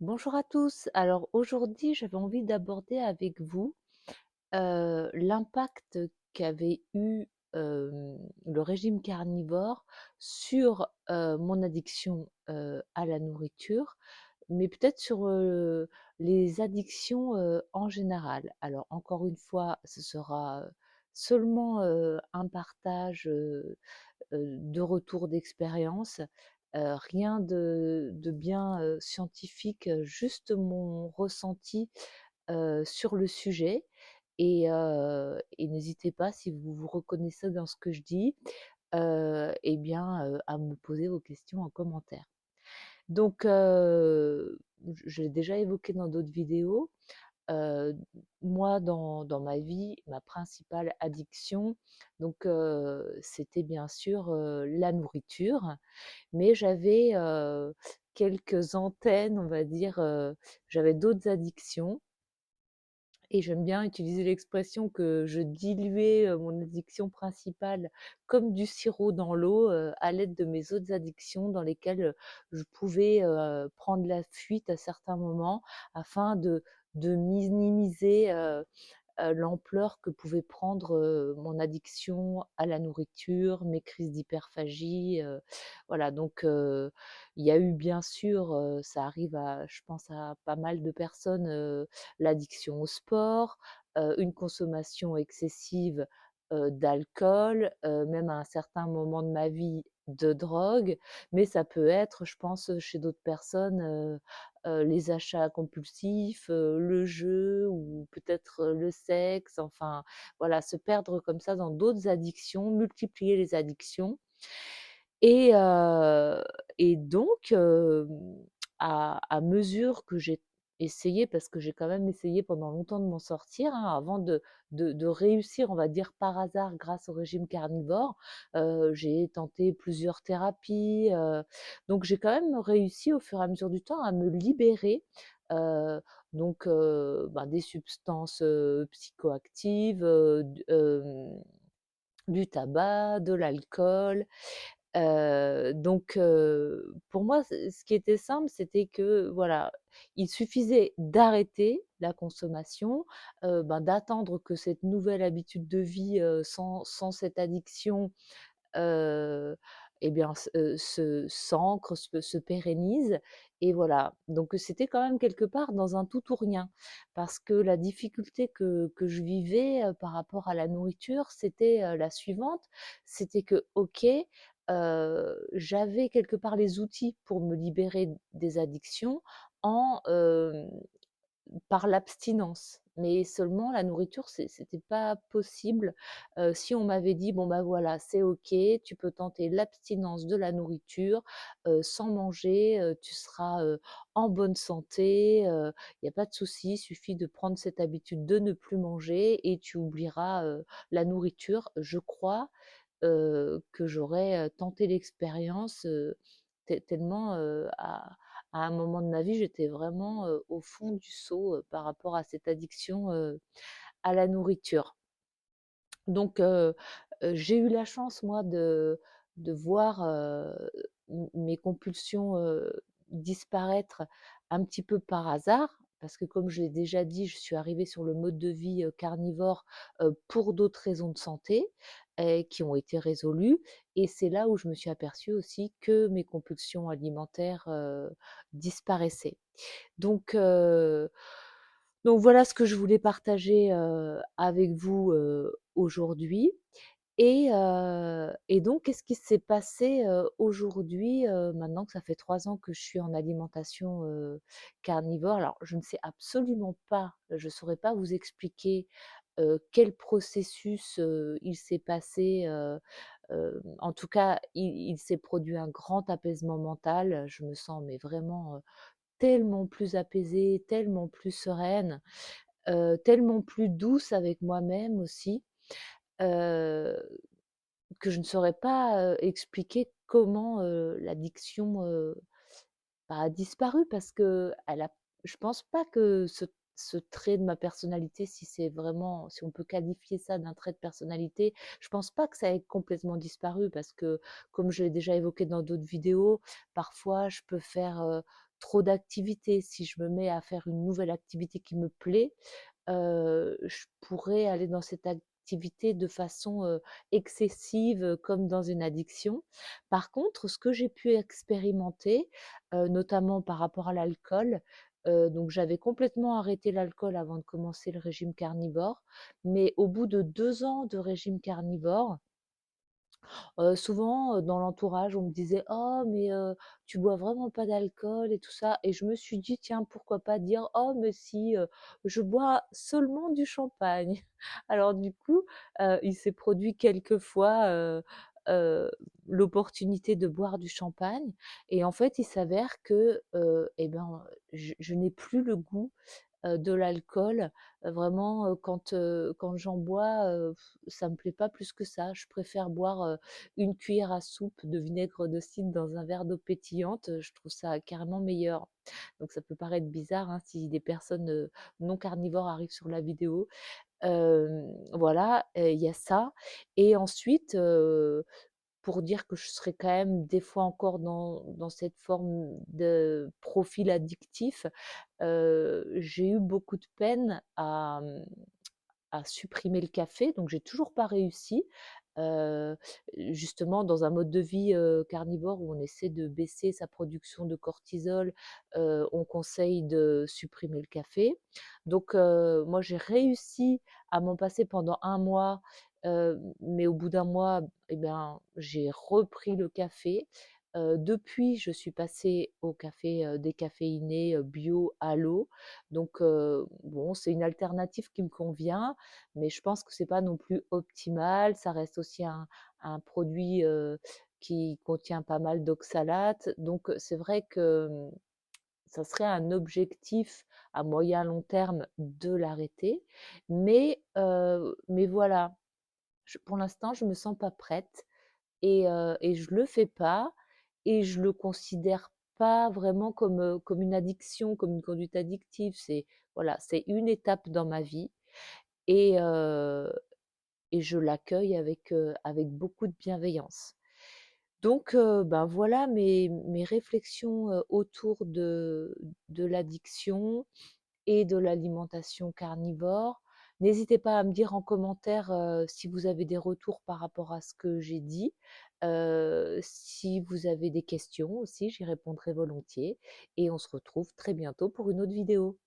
Bonjour à tous. Alors aujourd'hui, j'avais envie d'aborder avec vous l'impact qu'avait eu le régime carnivore sur mon addiction à la nourriture, mais peut-être sur les addictions en général. Alors encore une fois, ce sera seulement un partage de retour d'expérience, rien de bien scientifique, juste mon ressenti sur le sujet. Et n'hésitez pas, si vous vous reconnaissez dans ce que je dis, eh bien, à me poser vos questions en commentaire. Donc, je l'ai déjà évoqué dans d'autres vidéos. Heu, Moi, dans ma vie, ma principale addiction, donc, c'était bien sûr la nourriture, mais j'avais quelques antennes, on va dire, j'avais d'autres addictions. Et j'aime bien utiliser l'expression que je diluais mon addiction principale comme du sirop dans l'eau, à l'aide de mes autres addictions dans lesquelles je pouvais prendre la fuite à certains moments afin de minimiser l'ampleur que pouvait prendre mon addiction à la nourriture, mes crises d'hyperphagie. Voilà, donc il y a eu bien sûr, ça arrive à, je pense, à pas mal de personnes, l'addiction au sport, une consommation excessive d'alcool, même à un certain moment de ma vie, de drogue, mais ça peut être, je pense, chez d'autres personnes, les achats compulsifs, le jeu ou peut-être le sexe, enfin voilà, se perdre comme ça dans d'autres addictions, multiplier les addictions. Et donc à mesure que j'ai essayé, parce que j'ai quand même essayé pendant longtemps de m'en sortir, hein, avant de réussir, on va dire par hasard grâce au régime carnivore, j'ai tenté plusieurs thérapies, donc j'ai quand même réussi au fur et à mesure du temps à me libérer, heu, donc des substances, psychoactives, du tabac, de l'alcool. Donc pour moi, ce qui était simple, c'était que, voilà, il suffisait d'arrêter la consommation, d'attendre que cette nouvelle habitude de vie, sans cette addiction, heu et bien, s'ancre, se pérennise. Et voilà. Donc c'était quand même quelque part dans un tout ou rien. Parce que la difficulté que je vivais, par rapport à la nourriture, c'était la suivante. C'était que, OK, j'avais quelque part les outils pour me libérer des addictions en, par l'abstinence. Mais seulement la nourriture, c'était pas possible. Si on m'avait dit: «Bon, bah, voilà, c'est OK, tu peux tenter l'abstinence de la nourriture, sans manger, tu seras, en bonne santé, il y a pas de souci, il suffit de prendre cette habitude de ne plus manger et tu oublieras, la nourriture». Je crois, que j'aurais, tenté l'expérience, tellement, à un moment de ma vie, j'étais vraiment, au fond du seau, par rapport à cette addiction, à la nourriture. Donc j'ai eu la chance moi de voir, mes compulsions, disparaître un petit peu par hasard. Parce que comme je l'ai déjà dit, je suis arrivée sur le mode de vie, carnivore, pour d'autres raisons de santé, et qui ont été résolues. Et c'est là où je me suis aperçue aussi que mes compulsions alimentaires, disparaissaient. Donc heu donc voilà ce que je voulais partager, avec vous, aujourd'hui. Et donc qu'est-ce qui s'est passé, aujourd'hui, maintenant que ça fait 3 ans que je suis en alimentation, carnivore? Alors je ne sais absolument pas, je ne saurais pas vous expliquer, quel processus, il s'est passé, en tout cas, il s'est produit un grand apaisement mental. Je me sens mais vraiment, tellement plus apaisée, tellement plus sereine, tellement plus douce avec moi-même aussi, heu, que je ne saurais pas, expliquer comment, l'addiction, a disparu parce qu'elle a je pense pas que ce trait de ma personnalité, si c'est vraiment si on peut qualifier ça d'un trait de personnalité, je pense pas que ça ait complètement disparu parce que, comme je l'ai déjà évoqué dans d'autres vidéos, parfois je peux faire, trop d'activités. Si je me mets à faire une nouvelle activité qui me plaît, je pourrais aller dans cette activité de façon, excessive, comme dans une addiction. Par contre, ce que j'ai pu expérimenter, notamment par rapport à l'alcool, donc j'avais complètement arrêté l'alcool avant de commencer le régime carnivore, mais au bout de 2 ans de régime carnivore, souvent, dans l'entourage, on me disait: «Oh mais tu bois vraiment pas d'alcool et tout ça» et je me suis dit: «Tiens, pourquoi pas dire: "Oh mais si, je bois seulement du champagne"». Alors du coup, il s'est produit quelques fois, heu, l'opportunité de boire du champagne et en fait, il s'avère que, et ben, je n'ai plus le goût de l'alcool, vraiment, quand j'en bois, ça me plaît pas plus que ça. Je préfère boire, une cuillère à soupe de vinaigre de cidre dans un verre d'eau pétillante, je trouve ça carrément meilleur. Donc ça peut paraître bizarre, hein, si des personnes, non carnivores arrivent sur la vidéo. Voilà, il y a ça et ensuite, pour dire que je serais quand même des fois encore dans cette forme de profil addictif, j'ai eu beaucoup de peine à supprimer le café, donc j'ai toujours pas réussi. Heu, Justement dans un mode de vie, carnivore où on essaie de baisser sa production de cortisol, on conseille de supprimer le café. Donc moi j'ai réussi à m'en passer pendant 1 mois, mais au bout d'un mois, et bien, j'ai repris le café. Depuis, je suis passée au café, décaféiné, bio à l'eau. Donc bon, c'est une alternative qui me convient, mais je pense que c'est pas non plus optimal. Ça reste aussi un produit, qui contient pas mal d'oxalates. Donc c'est vrai que, ça serait un objectif à moyen long terme de l'arrêter. Mais voilà, pour l'instant, je me sens pas prête et je le fais pas et je le considère pas vraiment comme une addiction, comme une conduite addictive. C'est voilà, c'est une étape dans ma vie et heu et je l'accueille avec beaucoup de bienveillance. Donc ben, voilà mes réflexions, autour de l'addiction et de l'alimentation carnivore. N'hésitez pas à me dire en commentaire, si vous avez des retours par rapport à ce que j'ai dit. Si vous avez des questions aussi, j'y répondrai volontiers et on se retrouve très bientôt pour une autre vidéo.